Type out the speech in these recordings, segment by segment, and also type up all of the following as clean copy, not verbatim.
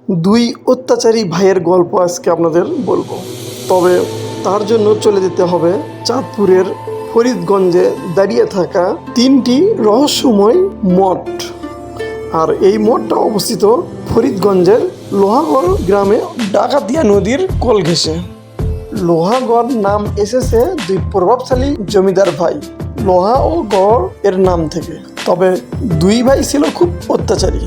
দুই অত্যাচারী ভাইয়ের গল্প আজকে আপনাদের বলবো। তবে তার জন্য চলে যেতে হবে চাঁদপুরের ফরিদগঞ্জে দাঁড়িয়ে থাকা 3টি রহস্যময় মঠ। আর এই মঠটা অবস্থিত ফরিদগঞ্জের লোহাগড় গ্রামে ডাকাতিয়া নদীর কোল ঘেঁষে। লোহাগড় নাম এসেছে দুই প্রভাবশালী জমিদার ভাই লোহা ও গড় এর নাম থেকে। তবে দুই ভাই ছিল খুব অত্যাচারী।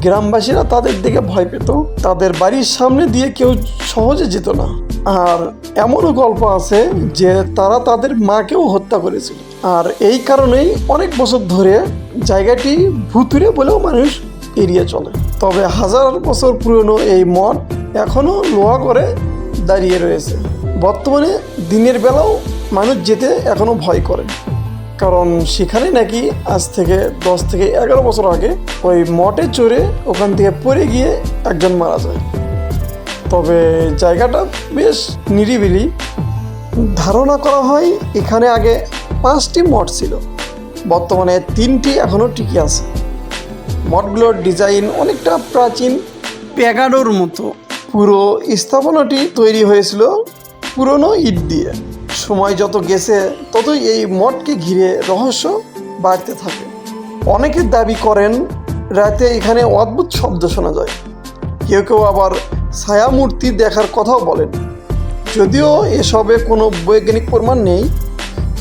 গ্রামবাসীরা তাদের দিকে ভয় পেত, তাদের বাড়ির সামনে দিয়ে কেউ সহজে যেত না। আর এমনও গল্প আছে যে তারা তাদের মাকেও হত্যা করেছিল। আর এই কারণেই অনেক বছর ধরে জায়গাটি ভুতুড়ে বলেও মানুষ এড়িয়ে চলে। তবে হাজার বছর পুরনো এই মঠ এখনও লোহাগড়ে দাঁড়িয়ে রয়েছে। বর্তমানে দিনের বেলাও মানুষ যেতে এখনও ভয় করে, কারণ সেখানে নাকি আজ থেকে 10 থেকে 11 বছর আগে ওই মঠে চড়ে ওখান থেকে পড়ে গিয়ে একজন মারা যায়। তবে জায়গাটা বেশ নিরিবিলি। ধারণা করা হয় এখানে আগে 5টি মঠ ছিল, বর্তমানে 3টি এখনও টিকে আছে। মঠগুলোর ডিজাইন অনেকটা প্রাচীন প্যাগাডোর মতো। পুরো স্থাপনাটি তৈরি হয়েছিল পুরনো ইট দিয়ে। সময় যত গেছে ততই এই মঠকে ঘিরে রহস্য বাড়তে থাকে। অনেকে দাবি করেন রাতে এখানে অদ্ভুত শব্দ শোনা যায়, কেউ কেউ আবার ছায়ামূর্তি দেখার কথাও বলেন। যদিও এসবে কোনো বৈজ্ঞানিক প্রমাণ নেই,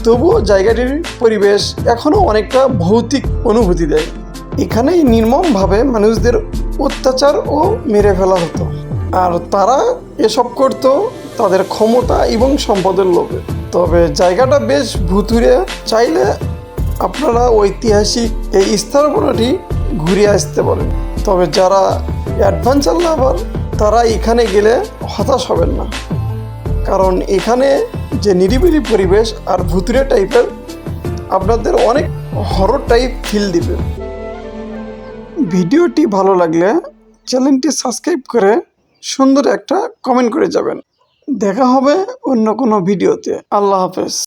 তবুও জায়গাটির পরিবেশ এখনও অনেকটা ভৌতিক অনুভূতি দেয়। এখানেই নির্মমভাবে মানুষদের অত্যাচার ও মেরে ফেলা হতো, আর তারা এসব করত তাদের ক্ষমতা এবং সম্পদের লোভে। তবে জায়গাটা বেশ ভুতুড়ে। চাইলে আপনারা ঐতিহাসিক এই স্থাপনাটি ঘুরে আসতে পারেন। তবে যারা অ্যাডভেঞ্চার লাভার তারা এখানে গেলে হতাশ হবেন না, কারণ এখানে যে নিরিবিলি পরিবেশ আর ভুতুড়ে টাইপের আপনাদের অনেক হরর টাইপ ফিল দিবে। ভিডিওটি ভালো লাগলে চ্যানেলটি সাবস্ক্রাইব করে সুন্দর একটা কমেন্ট করে যাবেন। দেখা হবে অন্য কোনো ভিডিওতে। আল্লাহ হাফেজ।